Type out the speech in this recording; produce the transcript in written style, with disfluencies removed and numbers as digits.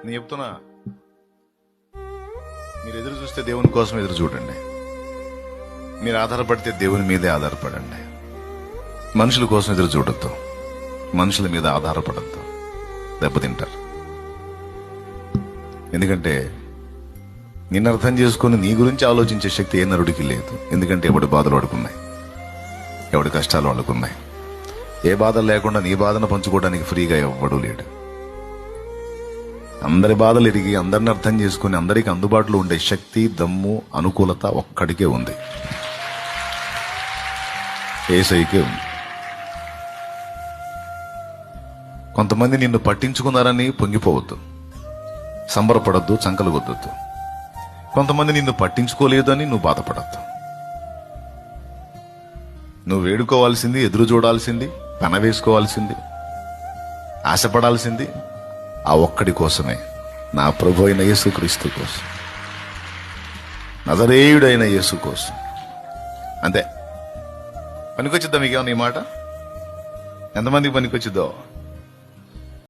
నేను చెప్తున్నా, మీరు ఎదురు చూస్తే దేవుని కోసం ఎదురు చూడండి. మీరు ఆధారపడితే దేవుని మీదే ఆధారపడండి. మనుషుల కోసం ఎదురు చూడొద్దు, మనుషుల మీద ఆధారపడద్దు, దెబ్బతింటారు. ఎందుకంటే నిన్ను అర్థం చేసుకుని నీ గురించి ఆలోచించే శక్తి ఏ నరుడికి లేదు. ఎందుకంటే ఎవడి బాధలు వాడుకున్నాయి, ఎవడి కష్టాలు వాళ్ళకున్నాయి. ఏ బాధలు లేకుండా నీ బాధను పంచుకోవడానికి ఫ్రీగా ఎవ్వడూ లేడు. అందరి బాధలు ఎరిగి అందరిని అర్థం చేసుకుని అందరికి అందుబాటులో ఉండే శక్తి, దమ్ము, అనుకూలత ఒక్కడికే ఉంది, యేసయ్యకే ఉంది. కొంతమంది నిన్ను పట్టించుకున్నారని పొంగిపోవద్దు, సంబరపడద్దు, చంకలు కొద్దొద్దు. కొంతమంది నిన్ను పట్టించుకోలేదని నువ్వు బాధపడద్దు. నువ్వు వేడుకోవాల్సింది, ఎదురు చూడాల్సింది, పెనవేసుకోవాల్సింది, ఆశపడాల్సింది ఆ ఒక్కడి కోసమే, నా ప్రభు అయిన యేసుక్రీస్తు కోసం, నజరేయుడైన యేసు కోసం. అంతే. పనికొచ్చిద్దా మీకేమన్నా ఈ మాట? ఎంతమందికి పనికొచ్చిద్దో?